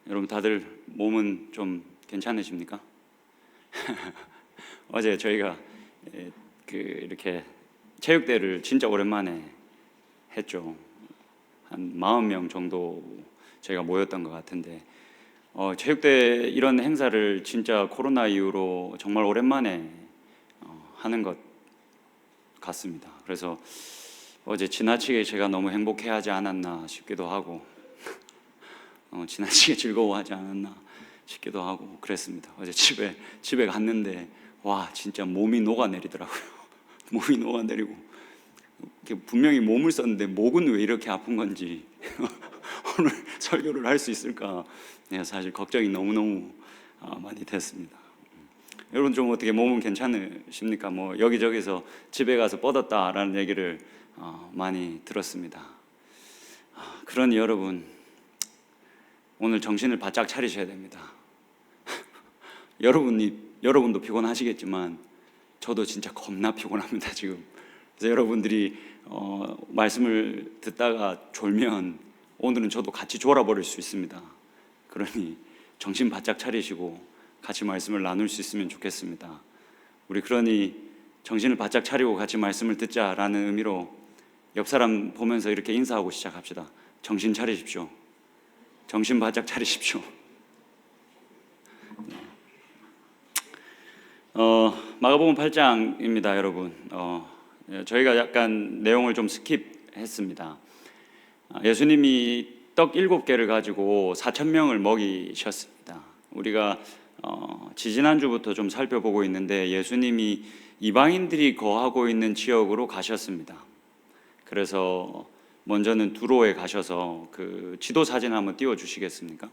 여러분 다들 몸은 좀 괜찮으십니까? 어제 저희가 이렇게 체육대회를 진짜 오랜만에 했죠. 한 40명 정도 저희가 모였던 것 같은데 체육대회 이런 행사를 진짜 코로나 이후로 정말 오랜만에 하는 것 같습니다. 그래서 어제 지나치게 제가 너무 행복해하지 않았나 싶기도 하고 지나치게 즐거워하지 않았나 싶기도 하고 그랬습니다. 어제 집에 갔는데 와 진짜 몸이 녹아내리더라고요. 몸이 녹아내리고 분명히 몸을 썼는데 목은 왜 이렇게 아픈 건지 오늘 설교를 할 수 있을까 사실 걱정이 너무너무 많이 됐습니다. 여러분 좀 어떻게 몸은 괜찮으십니까? 뭐 여기저기서 집에 가서 뻗었다라는 얘기를 많이 들었습니다. 그러니 오늘 정신을 바짝 차리셔야 됩니다. 여러분도 피곤하시겠지만 저도 진짜 겁나 피곤합니다 지금. 그래서 여러분들이 말씀을 듣다가 졸면 오늘은 저도 같이 졸아버릴 수 있습니다. 그러니 정신 바짝 차리시고 같이 말씀을 나눌 수 있으면 좋겠습니다. 우리 그러니 정신을 바짝 차리고 같이 말씀을 듣자라는 의미로 옆 사람 보면서 이렇게 인사하고 시작합시다. 정신 차리십시오. 정신 바짝 차리십시오. 마가복음 8장입니다, 여러분. 저희가 약간 내용을 좀 스킵했습니다. 예수님이 떡 7개를 가지고 4,000명을 먹이셨습니다. 우리가 지지난주부터 좀 살펴보고 있는데 예수님이 이방인들이 거하고 있는 지역으로 가셨습니다. 그래서 먼저는 두로에 가셔서 그 지도 사진 한번 띄워주시겠습니까?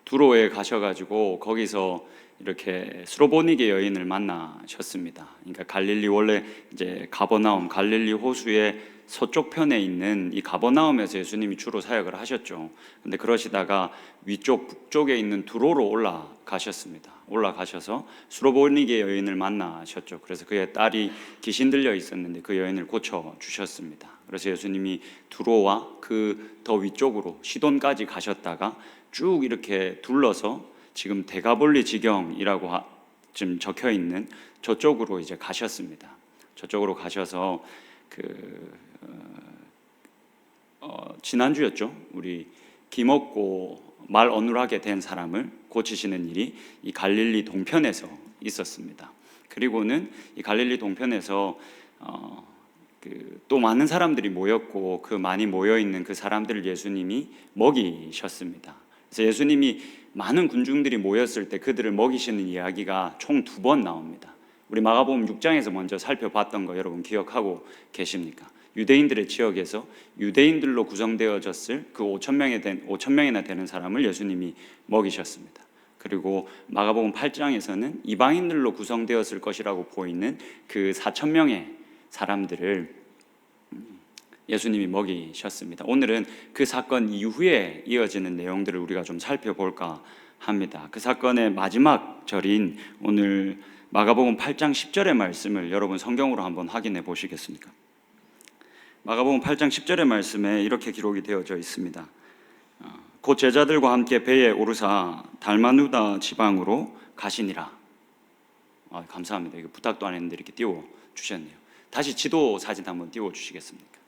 두로에 가셔가지고 거기서 이렇게 스로보니게 여인을 만나셨습니다. 그러니까 갈릴리 원래 이제 가버나움 갈릴리 호수의 서쪽 편에 있는 이 가버나움에서 예수님이 주로 사역을 하셨죠. 근데 그러시다가 위쪽 북쪽에 있는 두로로 올라가셨습니다. 올라가셔서 스로보니게 여인을 만나셨죠. 그래서 그의 딸이 귀신 들려 있었는데 그 여인을 고쳐 주셨습니다. 그래서 예수님이 두로와 그 더 위쪽으로 시돈까지 가셨다가 쭉 이렇게 둘러서 지금 대가볼리 지경이라고 지금 적혀 있는 저쪽으로 이제 가셨습니다. 저쪽으로 가셔서 지난주였죠. 우리 기먹고 말 어눌하게 된 사람을 고치시는 일이 이 갈릴리 동편에서 있었습니다. 그리고는 이 갈릴리 동편에서 또 많은 사람들이 모였고 그 많이 모여 있는 그 사람들을 예수님이 먹이셨습니다. 그래서 예수님이 많은 군중들이 모였을 때 그들을 먹이시는 이야기가 총 2번 나옵니다. 우리 마가복음 6장에서 먼저 살펴봤던 거 여러분 기억하고 계십니까? 유대인들의 지역에서 유대인들로 구성되어졌을 그 5,000명이나 되는 사람을 예수님이 먹이셨습니다. 그리고 마가복음 8장에서는 이방인들로 구성되었을 것이라고 보이는 그 4,000명의 사람들을 예수님이 먹이셨습니다. 오늘은 그 사건 이후에 이어지는 내용들을 우리가 좀 살펴볼까 합니다. 그 사건의 마지막 절인 오늘 마가복음 8장 10절의 말씀을 여러분 성경으로 한번 확인해 보시겠습니까? 마가복음 8장 10절의 말씀에 이렇게 기록이 되어져 있습니다. 곧 제자들과 함께 배에 오르사 달마누다 지방으로 가시니라. 감사합니다. 이거 부탁도 안 했는데 이렇게 띄워 주셨네요. 다시 지도 사진 한번 띄워 주시겠습니까?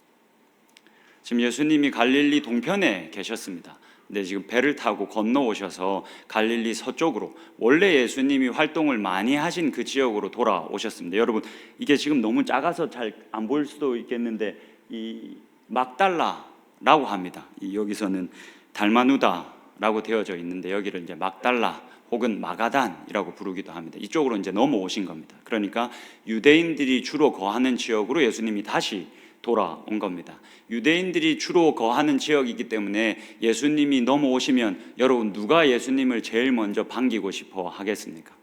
지금 예수님이 갈릴리 동편에 계셨습니다. 근데 지금 배를 타고 건너오셔서 갈릴리 서쪽으로 원래 예수님이 활동을 많이 하신 그 지역으로 돌아오셨습니다. 여러분 이게 지금 너무 작아서 잘 안 보일 수도 있겠는데 이 막달라라고 합니다. 여기서는 달마누다라고 되어져 있는데 여기를 이제 막달라 혹은 마가단이라고 부르기도 합니다. 이쪽으로 이제 넘어오신 겁니다. 그러니까 유대인들이 주로 거하는 지역으로 예수님이 다시 돌아온 겁니다. 유대인들이 주로 거하는 지역이기 때문에 예수님이 넘어오시면 여러분 누가 예수님을 제일 먼저 반기고 싶어 하겠습니까?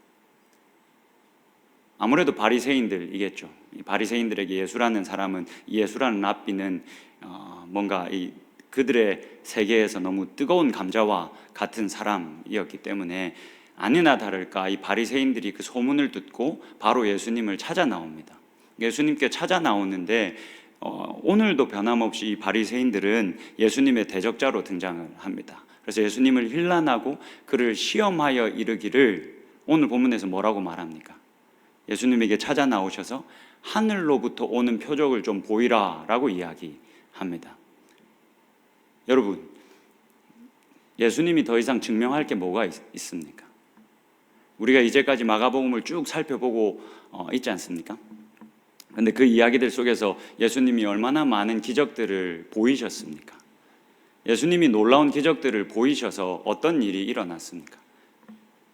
아무래도 바리새인들이겠죠. 이 바리새인들에게 예수라는 사람은 예수라는 랍비는 뭔가 그들의 세계에서 너무 뜨거운 감자와 같은 사람이었기 때문에 아니나 다를까 이 바리새인들이 그 소문을 듣고 바로 예수님을 찾아 나옵니다. 예수님께 찾아 나오는데 오늘도 변함없이 이 바리새인들은 예수님의 대적자로 등장을 합니다. 그래서 예수님을 힐난하고 그를 시험하여 이르기를 오늘 본문에서 뭐라고 말합니까? 예수님에게 찾아 나오셔서 하늘로부터 오는 표적을 좀 보이라 라고 이야기합니다. 여러분, 예수님이 더 이상 증명할 게 뭐가 있습니까? 우리가 이제까지 마가복음을 쭉 살펴보고 있지 않습니까? 그런데 그 이야기들 속에서 예수님이 얼마나 많은 기적들을 보이셨습니까? 예수님이 놀라운 기적들을 보이셔서 어떤 일이 일어났습니까?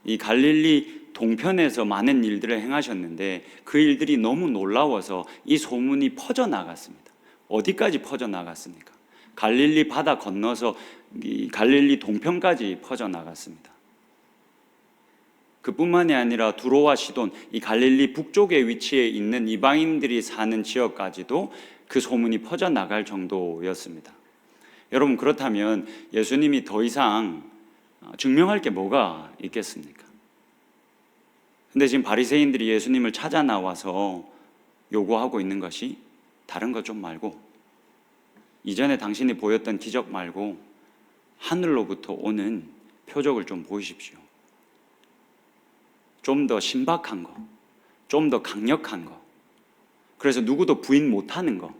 이 갈릴리 동편에서 많은 일들을 행하셨는데 그 일들이 너무 놀라워서 이 소문이 퍼져나갔습니다. 어디까지 퍼져나갔습니까? 갈릴리 바다 건너서 이 갈릴리 동편까지 퍼져나갔습니다. 그뿐만이 아니라 두로와 시돈, 이 갈릴리 북쪽에 위치해 있는 이방인들이 사는 지역까지도 그 소문이 퍼져나갈 정도였습니다. 여러분, 그렇다면 예수님이 더 이상 증명할 게 뭐가 있겠습니까? 근데 지금 바리새인들이 예수님을 찾아 나와서 요구하고 있는 것이 다른 것 좀 말고, 이전에 당신이 보였던 기적 말고 하늘로부터 오는 표적을 좀 보이십시오. 좀 더 신박한 거, 좀 더 강력한 거, 그래서 누구도 부인 못하는 거,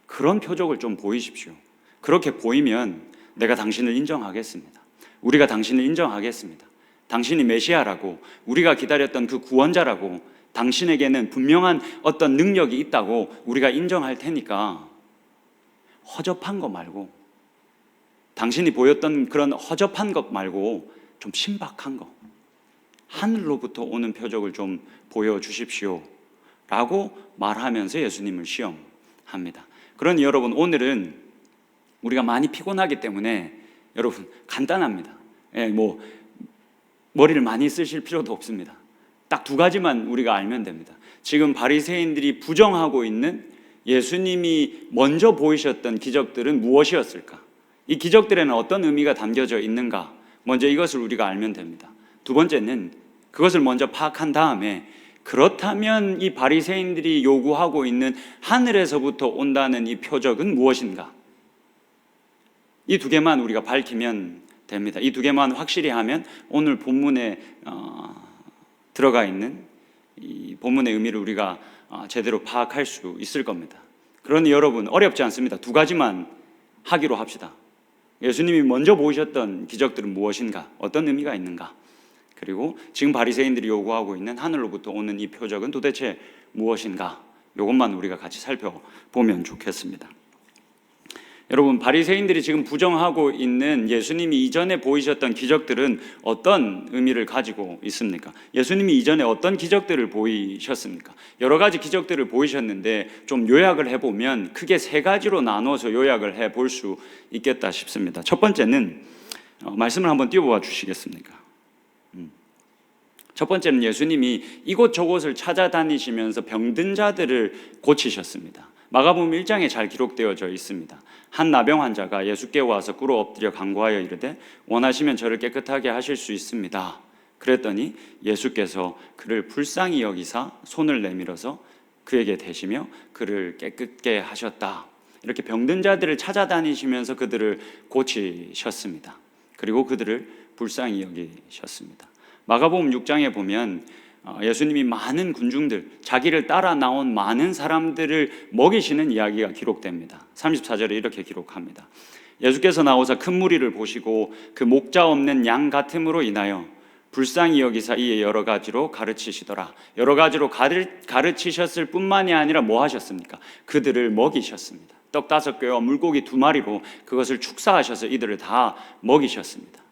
그런 표적을 좀 보이십시오. 그렇게 보이면 내가 당신을 인정하겠습니다. 우리가 당신을 인정하겠습니다. 당신이 메시아라고, 우리가 기다렸던 그 구원자라고, 당신에게는 분명한 어떤 능력이 있다고 우리가 인정할 테니까 허접한 거 말고, 당신이 보였던 그런 허접한 것 말고 좀 신박한 거, 하늘로부터 오는 표적을 좀 보여주십시오 라고 말하면서 예수님을 시험합니다. 그러니 여러분, 오늘은 우리가 많이 피곤하기 때문에 여러분 간단합니다. 머리를 많이 쓰실 필요도 없습니다. 딱 두 가지만 우리가 알면 됩니다. 지금 바리새인들이 부정하고 있는 예수님이 먼저 보이셨던 기적들은 무엇이었을까? 이 기적들에는 어떤 의미가 담겨져 있는가? 먼저 이것을 우리가 알면 됩니다. 두 번째는 그것을 먼저 파악한 다음에, 그렇다면 이 바리새인들이 요구하고 있는 하늘에서부터 온다는 이 표적은 무엇인가? 이 두 개만 우리가 밝히면 됩니다. 이 두 개만 확실히 하면 오늘 본문에 들어가 있는 이 본문의 의미를 우리가 제대로 파악할 수 있을 겁니다. 그러니 여러분, 어렵지 않습니다. 두 가지만 하기로 합시다. 예수님이 먼저 보이셨던 기적들은 무엇인가? 어떤 의미가 있는가? 그리고 지금 바리새인들이 요구하고 있는 하늘로부터 오는 이 표적은 도대체 무엇인가? 이것만 우리가 같이 살펴보면 좋겠습니다. 여러분, 바리새인들이 지금 부정하고 있는 예수님이 이전에 보이셨던 기적들은 어떤 의미를 가지고 있습니까? 예수님이 이전에 어떤 기적들을 보이셨습니까? 여러 가지 기적들을 보이셨는데 좀 요약을 해보면 크게 세 가지로 나눠서 요약을 해볼 수 있겠다 싶습니다. 첫 번째는 말씀을 한번 띄워봐 주시겠습니까? 첫 번째는 예수님이 이곳저곳을 찾아다니시면서 병든 자들을 고치셨습니다. 마가복음 1장에 잘 기록되어져 있습니다. 한 나병 환자가 예수께 와서 꿇어 엎드려 간구하여 이르되 원하시면 저를 깨끗하게 하실 수 있습니다. 그랬더니 예수께서 그를 불쌍히 여기사 손을 내밀어서 그에게 대시며 그를 깨끗게 하셨다. 이렇게 병든 자들을 찾아다니시면서 그들을 고치셨습니다. 그리고 그들을 불쌍히 여기셨습니다. 마가복음 6장에 보면 예수님이 많은 군중들, 자기를 따라 나온 많은 사람들을 먹이시는 이야기가 기록됩니다. 34절에 이렇게 기록합니다. 예수께서 나오사 큰 무리를 보시고 그 목자 없는 양 같음으로 인하여 불쌍히 여기사 이에 여러 가지로 가르치시더라. 여러 가지로 가르치셨을 뿐만이 아니라 뭐 하셨습니까? 그들을 먹이셨습니다. 떡 5개와 물고기 2마리로 그것을 축사하셔서 이들을 다 먹이셨습니다.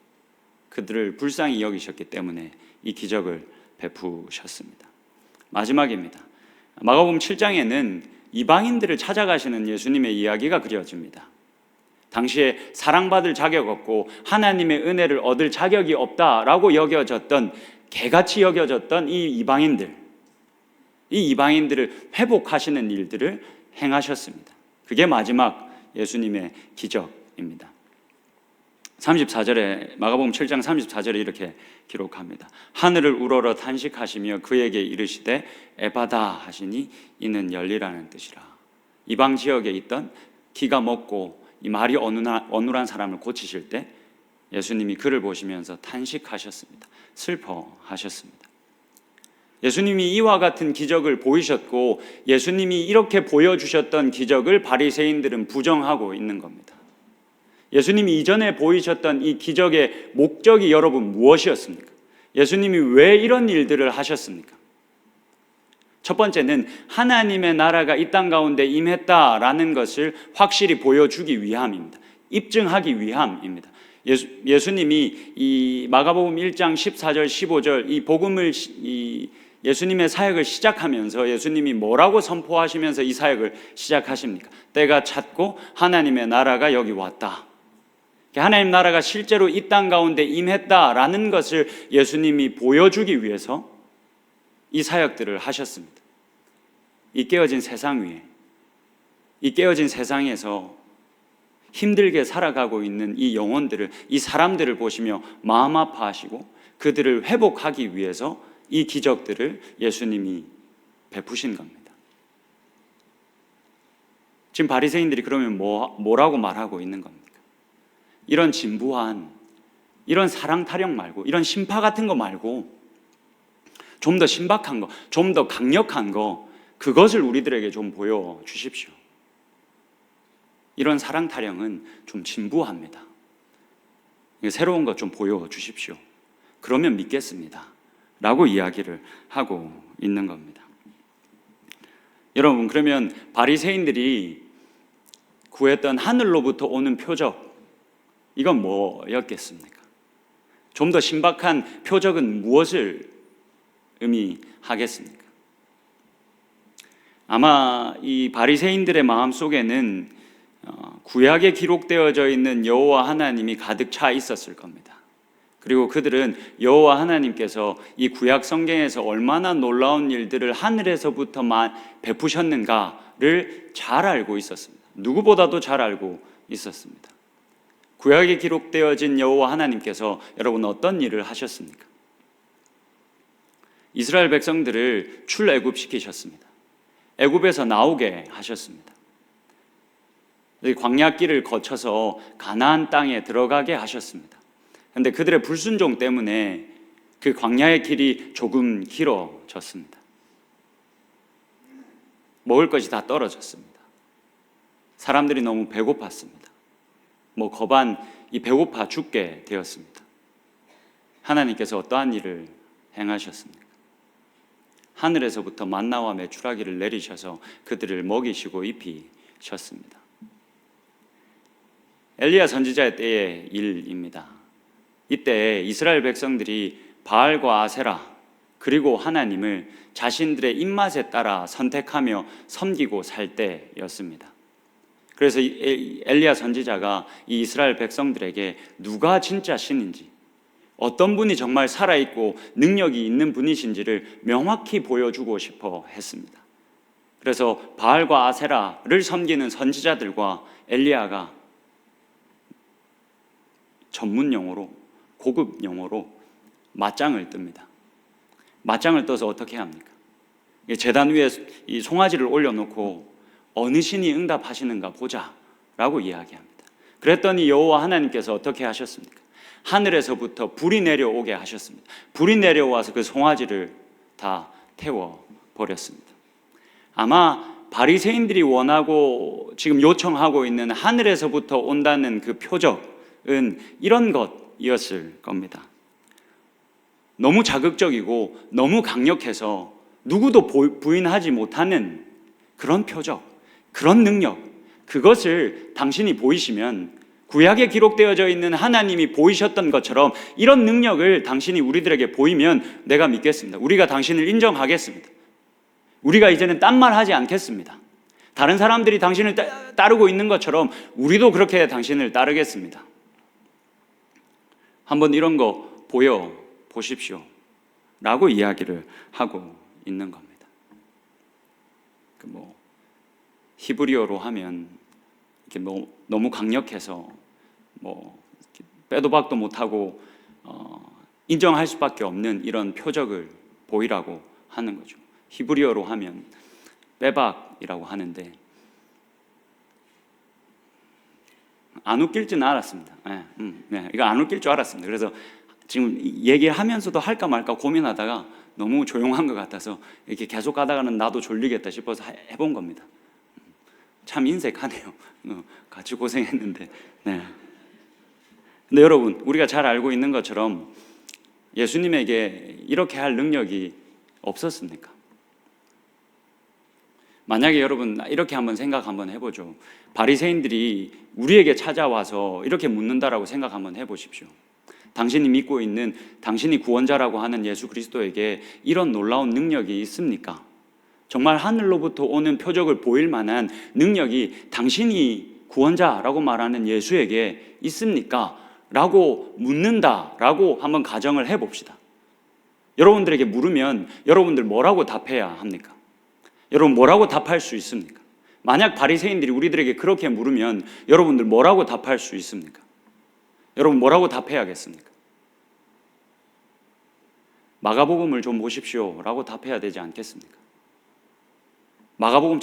그들을 불쌍히 여기셨기 때문에 이 기적을 베푸셨습니다. 마지막입니다. 마가복음 7장에는 이방인들을 찾아가시는 예수님의 이야기가 그려집니다. 당시에 사랑받을 자격 없고 하나님의 은혜를 얻을 자격이 없다라고 여겨졌던, 개같이 여겨졌던 이 이방인들을 회복하시는 일들을 행하셨습니다. 그게 마지막 예수님의 기적입니다. 34절에 마가복음 7장 34절에 이렇게 기록합니다. 하늘을 우러러 탄식하시며 그에게 이르시되 에바다 하시니 이는 열리라는 뜻이라. 이방 지역에 있던 기가 먹고 이 말이 어눌한 사람을 고치실 때 예수님이 그를 보시면서 탄식하셨습니다. 슬퍼하셨습니다. 예수님이 이와 같은 기적을 보이셨고 예수님이 이렇게 보여주셨던 기적을 바리새인들은 부정하고 있는 겁니다. 예수님이 이전에 보이셨던 이 기적의 목적이 여러분 무엇이었습니까? 예수님이 왜 이런 일들을 하셨습니까? 첫 번째는 하나님의 나라가 이 땅 가운데 임했다라는 것을 확실히 보여주기 위함입니다. 입증하기 위함입니다. 예수님이 이 마가복음 1장 14절 15절 이 복음을 예수님의 사역을 시작하면서 예수님이 뭐라고 선포하시면서 이 사역을 시작하십니까? 때가 찼고 하나님의 나라가 여기 왔다. 하나님 나라가 실제로 이 땅 가운데 임했다라는 것을 예수님이 보여주기 위해서 이 사역들을 하셨습니다. 이 깨어진 세상 위에, 이 깨어진 세상에서 힘들게 살아가고 있는 이 영혼들을, 이 사람들을 보시며 마음 아파하시고 그들을 회복하기 위해서 이 기적들을 예수님이 베푸신 겁니다. 지금 바리새인들이 그러면 뭐라고 말하고 있는 겁니까? 이런 진부한, 이런 사랑 타령 말고, 이런 심파 같은 거 말고 좀 더 신박한 거, 좀 더 강력한 거, 그것을 우리들에게 좀 보여주십시오. 이런 사랑 타령은 좀 진부합니다. 새로운 것 좀 보여주십시오. 그러면 믿겠습니다. 라고 이야기를 하고 있는 겁니다. 여러분, 그러면 바리새인들이 구했던 하늘로부터 오는 표적, 이건 뭐였겠습니까? 좀 더 신박한 표적은 무엇을 의미하겠습니까? 아마 이 바리새인들의 마음속에는 구약에 기록되어져 있는 여호와 하나님이 가득 차 있었을 겁니다. 그리고 그들은 여호와 하나님께서 이 구약 성경에서 얼마나 놀라운 일들을 하늘에서부터만 베푸셨는가를 잘 알고 있었습니다. 누구보다도 잘 알고 있었습니다. 구약에 기록되어진 여호와 하나님께서 여러분 어떤 일을 하셨습니까? 이스라엘 백성들을 출애굽시키셨습니다. 애굽에서 나오게 하셨습니다. 광야길을 거쳐서 가나안 땅에 들어가게 하셨습니다. 그런데 그들의 불순종 때문에 그 광야의 길이 조금 길어졌습니다. 먹을 것이 다 떨어졌습니다. 사람들이 너무 배고팠습니다. 거반 이 배고파 죽게 되었습니다. 하나님께서 어떠한 일을 행하셨습니까? 하늘에서부터 만나와 메추라기를 내리셔서 그들을 먹이시고 입히셨습니다. 엘리야 선지자의 때의 일입니다. 이때 이스라엘 백성들이 바알과 아세라 그리고 하나님을 자신들의 입맛에 따라 선택하며 섬기고 살 때였습니다. 그래서 엘리야 선지자가 이 이스라엘 백성들에게 누가 진짜 신인지, 어떤 분이 정말 살아있고 능력이 있는 분이신지를 명확히 보여주고 싶어 했습니다. 그래서 바알과 아세라를 섬기는 선지자들과 엘리야가 전문 용어로, 고급 용어로 맞짱을 뜹니다. 맞짱을 떠서 어떻게 합니까? 제단 위에 이 송아지를 올려놓고 어느 신이 응답하시는가 보자라고 이야기합니다. 그랬더니 여호와 하나님께서 어떻게 하셨습니까? 하늘에서부터 불이 내려오게 하셨습니다. 불이 내려와서 그 송아지를 다 태워버렸습니다. 아마 바리새인들이 원하고 지금 요청하고 있는 하늘에서부터 온다는 그 표적은 이런 것이었을 겁니다. 너무 자극적이고 너무 강력해서 누구도 부인하지 못하는 그런 표적, 그런 능력, 그것을 당신이 보이시면 구약에 기록되어져 있는 하나님이 보이셨던 것처럼 이런 능력을 당신이 우리들에게 보이면 내가 믿겠습니다. 우리가 당신을 인정하겠습니다. 우리가 이제는 딴 말 하지 않겠습니다. 다른 사람들이 당신을 따르고 있는 것처럼 우리도 그렇게 당신을 따르겠습니다. 한번 이런 거 보여보십시오 라고 이야기를 하고 있는 겁니다. 히브리어로 하면 이렇게 너무 강력해서 빼도 박도 못하고 인정할 수밖에 없는 이런 표적을 보이라고 하는 거죠. 히브리어로 하면 빼박이라고 하는데 안 웃길 줄 알았습니다. 네, 이거 안 웃길 줄 알았습니다. 그래서 지금 얘기하면서도 할까 말까 고민하다가 너무 조용한 것 같아서 이렇게 계속 가다가는 나도 졸리겠다 싶어서 해본 겁니다. 참 인색하네요. 같이 고생했는데. 네. 근데 여러분, 우리가 잘 알고 있는 것처럼 예수님에게 이렇게 할 능력이 없었습니까? 만약에 여러분 이렇게 한번 생각 한번 해보죠. 바리새인들이 우리에게 찾아와서 이렇게 묻는다라고 생각 한번 해보십시오. 당신이 믿고 있는, 당신이 구원자라고 하는 예수 그리스도에게 이런 놀라운 능력이 있습니까? 정말 하늘로부터 오는 표적을 보일 만한 능력이 당신이 구원자라고 말하는 예수에게 있습니까? 라고 묻는다라고 한번 가정을 해봅시다. 여러분들에게 물으면 여러분들 뭐라고 답해야 합니까? 여러분 뭐라고 답할 수 있습니까? 만약 바리새인들이 우리들에게 그렇게 물으면 여러분들 뭐라고 답할 수 있습니까? 여러분 뭐라고 답해야겠습니까? 마가복음을 좀 보십시오 라고 답해야 되지 않겠습니까? 마가복음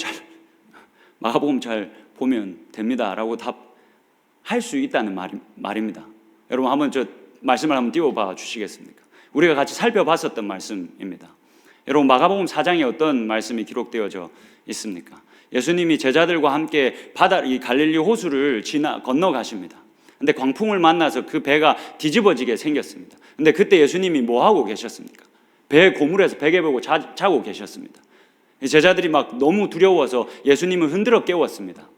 잘 보면 됩니다 라고 답할 수 있다는 말입니다. 여러분 한번 저 말씀을 한번 띄워봐 주시겠습니까? 우리가 같이 살펴봤었던 말씀입니다. 여러분 마가복음 4장에 어떤 말씀이 기록되어져 있습니까? 예수님이 제자들과 함께 이 갈릴리 호수를 건너가십니다. 근데 광풍을 만나서 그 배가 뒤집어지게 생겼습니다. 근데 그때 예수님이 뭐 하고 계셨습니까? 배 고물에서 베개 베고 자고 계셨습니다. 제자들이 막 너무 두려워서 예수님을 흔들어 깨웠습니다.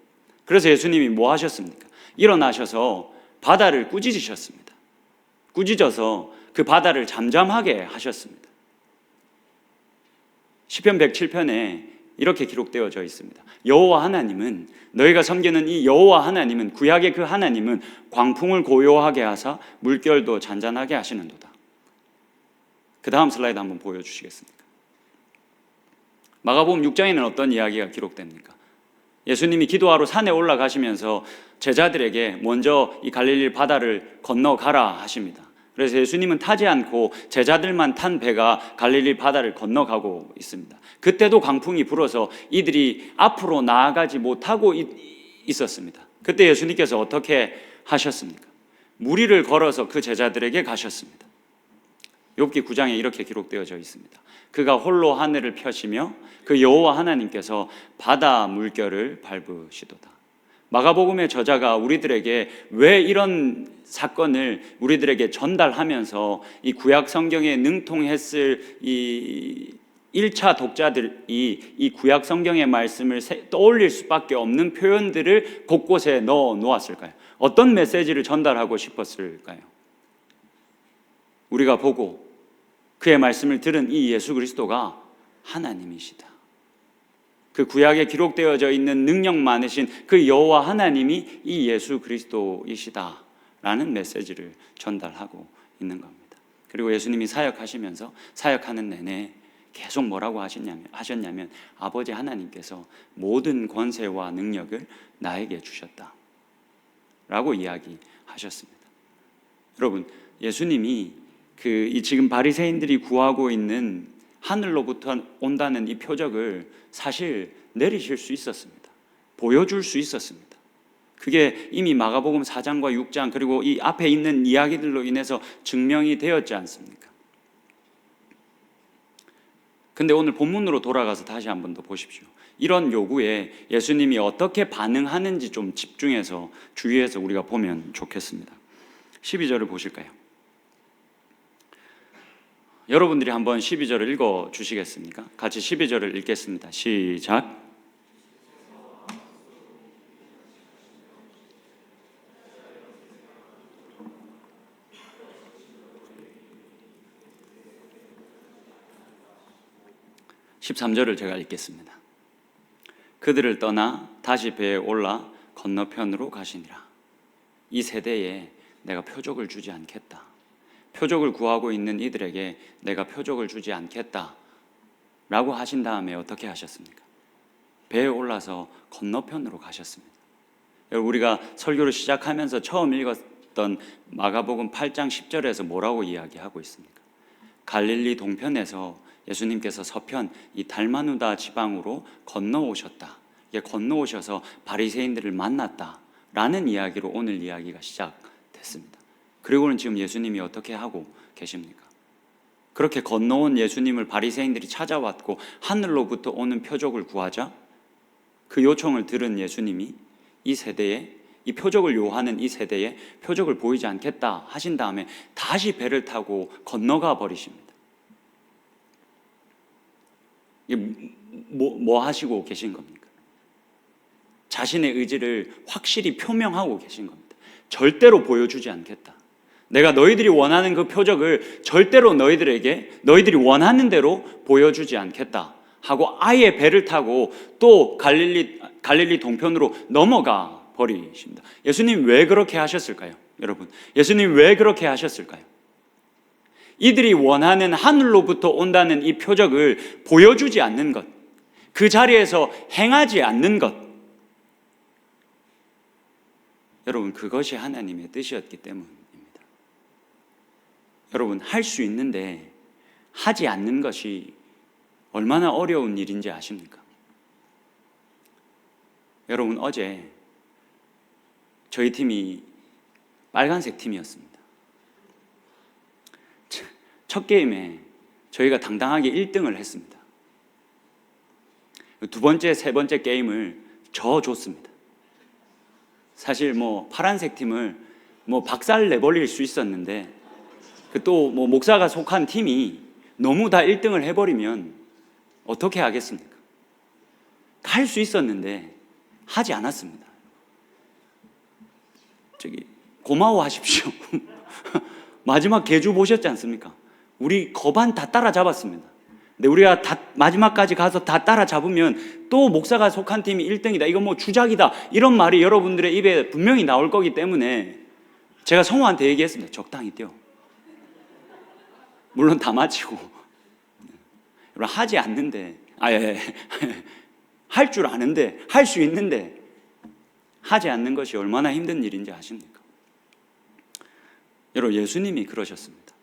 그래서 예수님이 뭐 하셨습니까? 일어나셔서 바다를 꾸짖으셨습니다. 꾸짖어서 그 바다를 잠잠하게 하셨습니다. 시편 107편에 이렇게 기록되어져 있습니다. 여호와 하나님은, 너희가 섬기는 이 여호와 하나님은, 구약의 그 하나님은 광풍을 고요하게 하사 물결도 잔잔하게 하시는도다. 그 다음 슬라이드 한번 보여주시겠습니까? 마가복음 6장에는 어떤 이야기가 기록됩니까? 예수님이 기도하러 산에 올라가시면서 제자들에게 먼저 이 갈릴리 바다를 건너가라 하십니다. 그래서 예수님은 타지 않고 제자들만 탄 배가 갈릴리 바다를 건너가고 있습니다. 그때도 광풍이 불어서 이들이 앞으로 나아가지 못하고 있었습니다. 그때 예수님께서 어떻게 하셨습니까? 무리를 걸어서 그 제자들에게 가셨습니다. 욥기 9장에 이렇게 기록되어져 있습니다. 그가 홀로 하늘을 펴시며 그 여호와 하나님께서 바다 물결을 밟으시도다. 마가복음의 저자가 우리들에게 왜 이런 사건을 우리들에게 전달하면서 이 구약 성경에 능통했을 이 1차 독자들이 이 구약 성경의 말씀을 떠올릴 수밖에 없는 표현들을 곳곳에 넣어 놓았을까요? 어떤 메시지를 전달하고 싶었을까요? 우리가 보고 그의 말씀을 들은 이 예수 그리스도가 하나님이시다. 그 구약에 기록되어져 있는 능력 많으신 그 여호와 하나님이 이 예수 그리스도이시다라는 메시지를 전달하고 있는 겁니다. 그리고 예수님이 사역하시면서 사역하는 내내 계속 뭐라고 하셨냐면 아버지 하나님께서 모든 권세와 능력을 나에게 주셨다라고 이야기하셨습니다. 여러분, 예수님이 이 지금 바리새인들이 구하고 있는 하늘로부터 온다는 이 표적을 사실 내리실 수 있었습니다. 보여줄 수 있었습니다. 그게 이미 마가복음 4장과 6장 그리고 이 앞에 있는 이야기들로 인해서 증명이 되었지 않습니까? 근데 오늘 본문으로 돌아가서 다시 한 번 더 보십시오. 이런 요구에 예수님이 어떻게 반응하는지 좀 집중해서 주의해서 우리가 보면 좋겠습니다. 12절을 보실까요? 여러분들이 한번 12절을 읽어 주시겠습니까? 같이 12절을 읽겠습니다. 시작. (13절을) 제가 읽겠습니다. 그들을 떠나 다시 배에 올라 건너편으로 가시니라. 이 세대에 내가 표적을 주지 않겠다. 표적을 구하고 있는 이들에게 내가 표적을 주지 않겠다 라고 하신 다음에 어떻게 하셨습니까? 배에 올라서 건너편으로 가셨습니다. 여러분, 우리가 설교를 시작하면서 처음 읽었던 마가복음 8장 10절에서 뭐라고 이야기하고 있습니까? 갈릴리 동편에서 예수님께서 서편 이 달마누다 지방으로 건너오셨다. 건너오셔서 바리새인들을 만났다 라는 이야기로 오늘 이야기가 시작됐습니다. 그리고는 지금 예수님이 어떻게 하고 계십니까? 그렇게 건너온 예수님을 바리새인들이 찾아왔고 하늘로부터 오는 표적을 구하자 그 요청을 들은 예수님이 이 세대에, 이 표적을 요하는 이 세대에 표적을 보이지 않겠다 하신 다음에 다시 배를 타고 건너가 버리십니다. 이게 뭐 하시고 계신 겁니까? 자신의 의지를 확실히 표명하고 계신 겁니다. 절대로 보여주지 않겠다. 내가 너희들이 원하는 그 표적을 절대로 너희들이 원하는 대로 보여주지 않겠다 하고 아예 배를 타고 또 갈릴리 동편으로 넘어가 버리십니다. 예수님 왜 그렇게 하셨을까요? 여러분, 예수님 왜 그렇게 하셨을까요? 이들이 원하는 하늘로부터 온다는 이 표적을 보여주지 않는 것, 그 자리에서 행하지 않는 것, 여러분, 그것이 하나님의 뜻이었기 때문입니다. 여러분, 할 수 있는데 하지 않는 것이 얼마나 어려운 일인지 아십니까? 여러분, 어제 저희 팀이 빨간색 팀이었습니다. 첫 게임에 저희가 당당하게 1등을 했습니다. 두 번째, 세 번째 게임을 져줬습니다. 사실 파란색 팀을 박살 내버릴 수 있었는데 또 목사가 속한 팀이 너무 다 1등을 해버리면 어떻게 하겠습니까? 할 수 있었는데 하지 않았습니다. 고마워하십시오. 마지막 계주 보셨지 않습니까? 우리 거반 다 따라잡았습니다. 근데 우리가 다 마지막까지 가서 다 따라잡으면 또 목사가 속한 팀이 1등이다, 이거 주작이다, 이런 말이 여러분들의 입에 분명히 나올 거기 때문에 제가 성우한테 얘기했습니다. 적당히 뛰어. 물론 다 마치고 하지 않는데 할 줄 아는데, 할 수 있는데 하지 않는 것이 얼마나 힘든 일인지 아십니까? 여러분, 예수님이 그러셨습니다.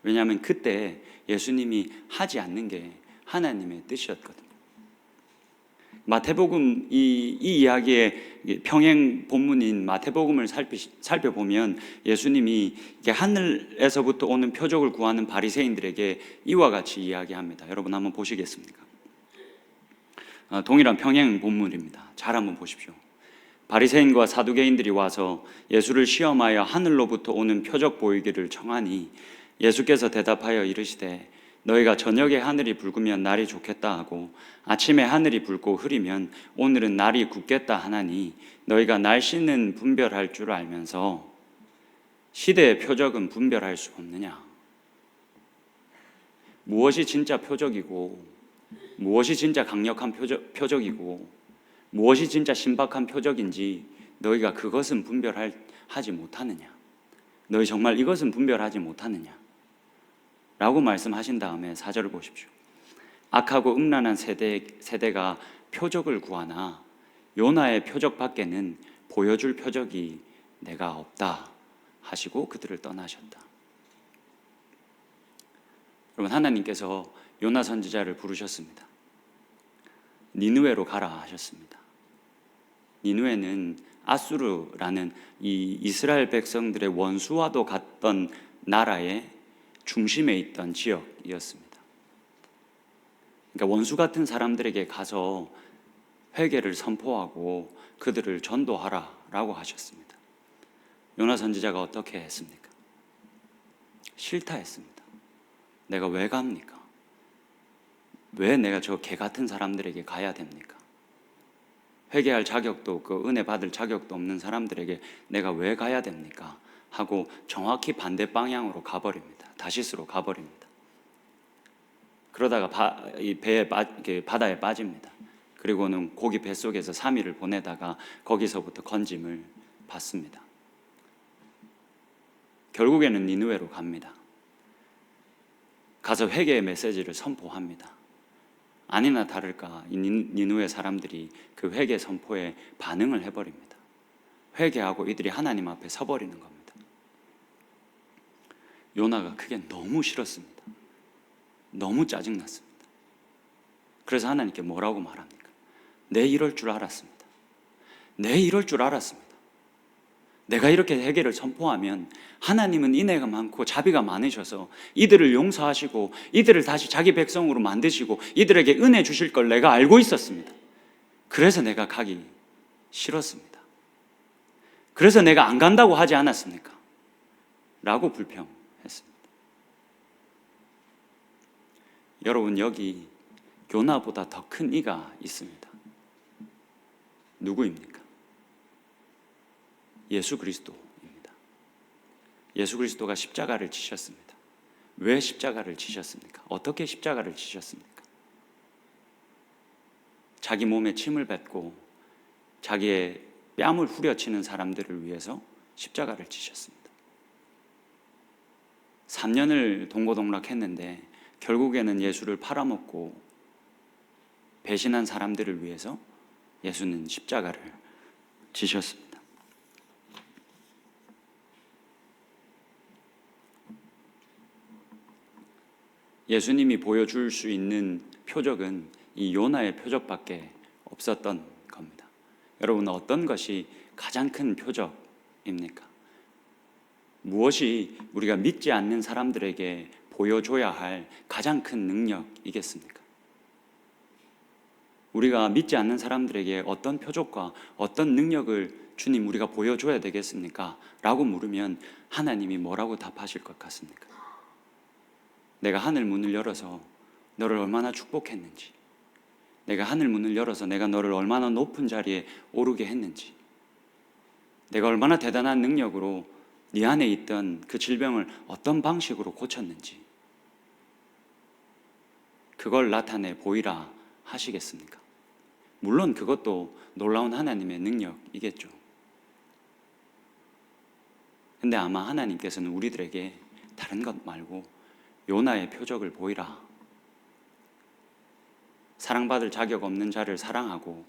왜냐하면 그때 예수님이 하지 않는 게 하나님의 뜻이었거든요. 마태복음 이 이야기의 평행 본문인 마태복음을 살펴보면 예수님이 하늘에서부터 오는 표적을 구하는 바리새인들에게 이와 같이 이야기합니다. 여러분 한번 보시겠습니까? 동일한 평행 본문입니다. 잘 한번 보십시오. 바리새인과 사두개인들이 와서 예수를 시험하여 하늘로부터 오는 표적 보이기를 청하니 예수께서 대답하여 이르시되 너희가 저녁에 하늘이 붉으면 날이 좋겠다 하고 아침에 하늘이 붉고 흐리면 오늘은 날이 굳겠다 하나니 너희가 날씨는 분별할 줄 알면서 시대의 표적은 분별할 수 없느냐? 무엇이 진짜 표적이고 무엇이 진짜 강력한 표적이고 무엇이 진짜 신박한 표적인지 너희가 그것은 분별하지 못하느냐? 너희 정말 이것은 분별하지 못하느냐? 라고 말씀하신 다음에 4절을 보십시오. 악하고 음란한 세대가 표적을 구하나 요나의 표적 밖에는 보여줄 표적이 내가 없다 하시고 그들을 떠나셨다. 여러분, 하나님께서 요나 선지자를 부르셨습니다. 니느웨로 가라 하셨습니다. 니느웨는 아수르라는 이 이스라엘 백성들의 원수와도 같던 나라의 중심에 있던 지역이었습니다. 그러니까 원수 같은 사람들에게 가서 회개를 선포하고 그들을 전도하라라고 하셨습니다. 요나 선지자가 어떻게 했습니까? 싫다 했습니다. 내가 왜 갑니까? 왜 내가 저 개 같은 사람들에게 가야 됩니까? 회개할 자격도 없고 은혜 받을 자격도 없는 사람들에게 내가 왜 가야 됩니까? 하고 정확히 반대 방향으로 가버립니다. 다시스로 가버립니다. 그러다가 바다에 빠집니다. 그리고는 고기 뱃속에서 3일을 보내다가 거기서부터 건짐을 받습니다. 결국에는 니느웨로 갑니다. 가서 회개의 메시지를 선포합니다. 아니나 다를까 이 니느웨 사람들이 그 회개 선포에 반응을 해버립니다. 회개하고 이들이 하나님 앞에 서버리는 겁니다. 요나가 그게 너무 싫었습니다. 너무 짜증났습니다. 그래서 하나님께 뭐라고 말합니까? 내 이럴 줄 알았습니다. 내 이럴 줄 알았습니다. 내가 이렇게 회개를 선포하면 하나님은 인애가 많고 자비가 많으셔서 이들을 용서하시고 이들을 다시 자기 백성으로 만드시고 이들에게 은혜 주실 걸 내가 알고 있었습니다. 그래서 내가 가기 싫었습니다. 그래서 내가 안 간다고 하지 않았습니까? 라고 불평했습니다. 여러분, 여기 요나보다 더 큰 이가 있습니다. 누구입니까? 예수 그리스도입니다. 예수 그리스도가 십자가를 지셨습니다. 왜 십자가를 지셨습니까? 어떻게 십자가를 지셨습니까? 자기 몸에 침을 뱉고 자기의 뺨을 후려치는 사람들을 위해서 십자가를 지셨습니다. 3년을 동고동락했는데 결국에는 예수를 팔아먹고 배신한 사람들을 위해서 예수는 십자가를 지셨습니다. 예수님이 보여줄 수 있는 표적은 이 요나의 표적밖에 없었던 겁니다. 여러분, 어떤 것이 가장 큰 표적입니까? 무엇이 우리가 믿지 않는 사람들에게 보여줘야 할 가장 큰 능력이겠습니까? 우리가 믿지 않는 사람들에게 어떤 표적과 어떤 능력을 주님 우리가 보여줘야 되겠습니까? 라고 물으면 하나님이 뭐라고 답하실 것 같습니까? 내가 하늘 문을 열어서 너를 얼마나 축복했는지, 내가 하늘 문을 열어서 내가 너를 얼마나 높은 자리에 오르게 했는지, 내가 얼마나 대단한 능력으로 네 안에 있던 그 질병을 어떤 방식으로 고쳤는지, 그걸 나타내 보이라 하시겠습니까? 물론 그것도 놀라운 하나님의 능력이겠죠. 근데 아마 하나님께서는 우리들에게 다른 것 말고 요나의 표적을 보이라, 사랑받을 자격 없는 자를 사랑하고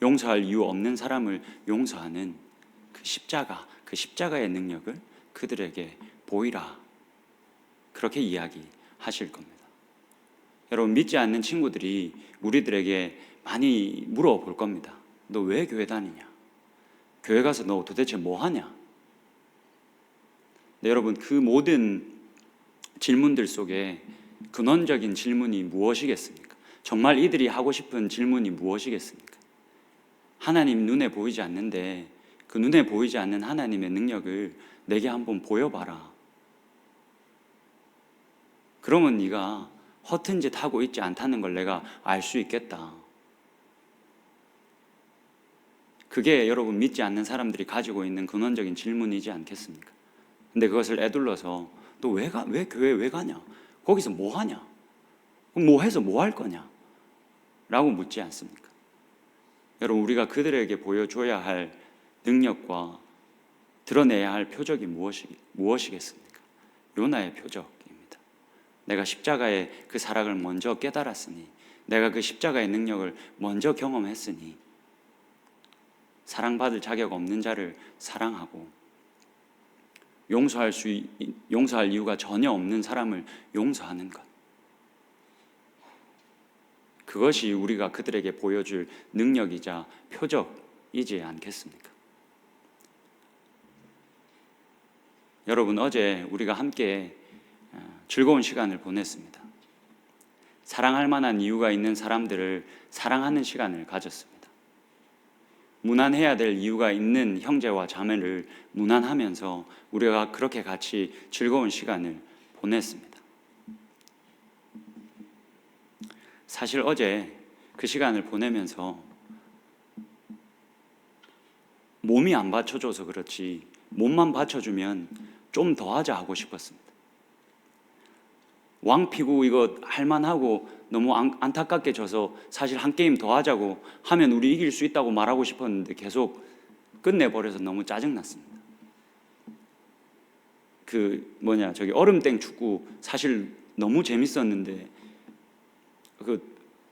용서할 이유 없는 사람을 용서하는 그 십자가의 능력을 그들에게 보이라, 그렇게 이야기하실 겁니다. 여러분, 믿지 않는 친구들이 우리들에게 많이 물어볼 겁니다. 너 왜 교회 다니냐? 교회 가서 너 도대체 뭐 하냐? 네, 여러분, 그 모든 질문들 속에 근원적인 질문이 무엇이겠습니까? 정말 이들이 하고 싶은 질문이 무엇이겠습니까? 하나님 눈에 보이지 않는데 그 눈에 보이지 않는 하나님의 능력을 내게 한번 보여봐라. 그러면 네가 허튼 짓 하고 있지 않다는 걸 내가 알 수 있겠다. 그게 여러분 믿지 않는 사람들이 가지고 있는 근원적인 질문이지 않겠습니까? 근데 그것을 에둘러서 너 왜 교회 왜 가냐? 거기서 뭐 하냐? 뭐 해서 뭐 할 거냐? 라고 묻지 않습니까? 여러분, 우리가 그들에게 보여줘야 할 능력과 드러내야 할 표적이 무엇이겠습니까? 요나의 표적입니다. 내가 십자가의 그 사랑을 먼저 깨달았으니, 내가 그 십자가의 능력을 먼저 경험했으니, 사랑받을 자격 없는 자를 사랑하고 용서할 이유가 전혀 없는 사람을 용서하는 것, 그것이 우리가 그들에게 보여줄 능력이자 표적이지 않겠습니까? 여러분, 어제 우리가 함께 즐거운 시간을 보냈습니다. 사랑할 만한 이유가 있는 사람들을 사랑하는 시간을 가졌습니다. 무난해야 될 이유가 있는 형제와 자매를 무난하면서 우리가 그렇게 같이 즐거운 시간을 보냈습니다. 사실 어제 그 시간을 보내면서 몸이 안 받쳐줘서 그렇지 몸만 받쳐주면 좀 더 하자 하고 싶었습니다. 왕피구 이거 할만하고 너무 안타깝게 져서 사실 한 게임 더 하자고 하면 우리 이길 수 있다고 말하고 싶었는데 계속 끝내버려서 너무 짜증났습니다. 저기 얼음땡 축구 사실 너무 재밌었는데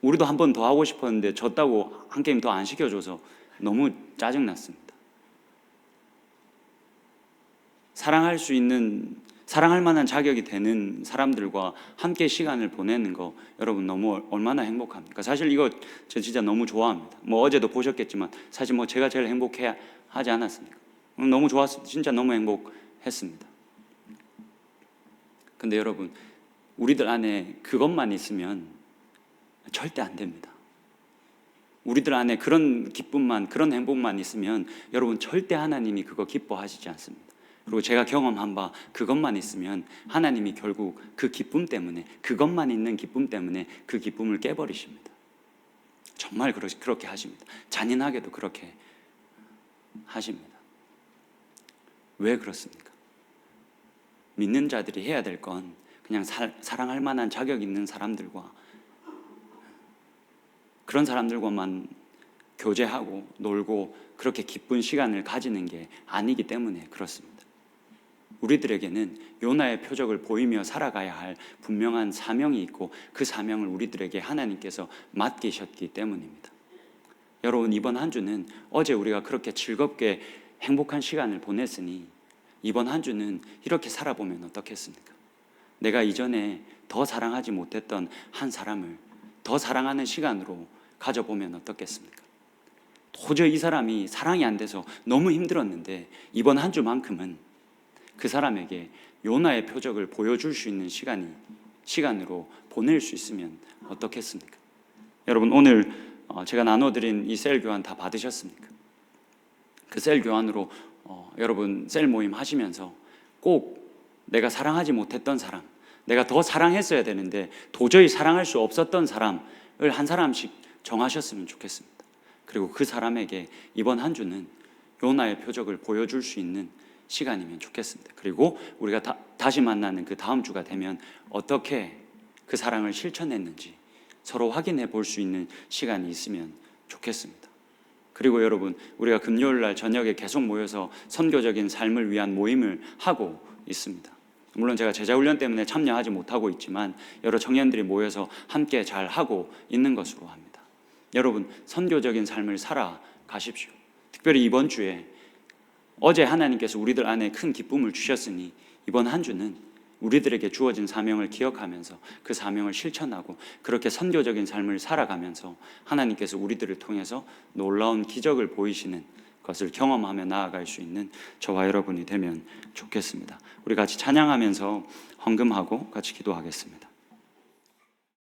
우리도 한 번 더 하고 싶었는데 졌다고 한 게임 더 안 시켜줘서 너무 짜증났습니다. 사랑할 만한 자격이 되는 사람들과 함께 시간을 보내는 거 여러분 너무 얼마나 행복합니까? 사실 이거 저 진짜 너무 좋아합니다. 어제도 보셨겠지만 사실 제가 제일 행복해 하지 않았습니까? 너무 좋았습니다. 진짜 너무 행복했습니다. 근데 여러분, 우리들 안에 그것만 있으면 절대 안 됩니다. 우리들 안에 그런 기쁨만, 그런 행복만 있으면 여러분 절대 하나님이 그거 기뻐하시지 않습니다. 그리고 제가 경험한 바 그것만 있으면 하나님이 결국 그 기쁨 때문에, 그것만 있는 기쁨 때문에 그 기쁨을 깨버리십니다. 정말 그렇게 하십니다. 잔인하게도 그렇게 하십니다. 왜 그렇습니까? 믿는 자들이 해야 될 건 그냥 사랑할 만한 자격 있는 사람들과 그런 사람들과만 교제하고 놀고 그렇게 기쁜 시간을 가지는 게 아니기 때문에 그렇습니다. 우리들에게는 요나의 표적을 보이며 살아가야 할 분명한 사명이 있고 그 사명을 우리들에게 하나님께서 맡기셨기 때문입니다. 여러분, 이번 한 주는 어제 우리가 그렇게 즐겁게 행복한 시간을 보냈으니 이번 한 주는 이렇게 살아보면 어떻겠습니까? 내가 이전에 더 사랑하지 못했던 한 사람을 더 사랑하는 시간으로 가져보면 어떻겠습니까? 도저히 이 사람이 사랑이 안 돼서 너무 힘들었는데 이번 한 주만큼은 그 사람에게 요나의 표적을 보여줄 수 있는 시간으로 보낼 수 있으면 어떻겠습니까? 여러분, 오늘 제가 나눠드린 이 셀 교환 다 받으셨습니까? 그 셀 교환으로 여러분 셀 모임 하시면서 꼭 내가 사랑하지 못했던 사람, 내가 더 사랑했어야 되는데 도저히 사랑할 수 없었던 사람을 한 사람씩 정하셨으면 좋겠습니다. 그리고 그 사람에게 이번 한 주는 요나의 표적을 보여줄 수 있는 시간이면 좋겠습니다. 그리고 우리가 다시 만나는 그 다음 주가 되면 어떻게 그 사랑을 실천했는지 서로 확인해 볼 수 있는 시간이 있으면 좋겠습니다. 그리고 여러분, 우리가 금요일 날 저녁에 계속 모여서 선교적인 삶을 위한 모임을 하고 있습니다. 물론 제가 제자훈련 때문에 참여하지 못하고 있지만 여러 청년들이 모여서 함께 잘 하고 있는 것으로 합니다. 여러분, 선교적인 삶을 살아가십시오. 특별히 이번 주에 어제 하나님께서 우리들 안에 큰 기쁨을 주셨으니 이번 한 주는 우리들에게 주어진 사명을 기억하면서 그 사명을 실천하고 그렇게 선교적인 삶을 살아가면서 하나님께서 우리들을 통해서 놀라운 기적을 보이시는 것을 경험하며 나아갈 수 있는 저와 여러분이 되면 좋겠습니다. 우리 같이 찬양하면서 헌금하고 같이 기도하겠습니다.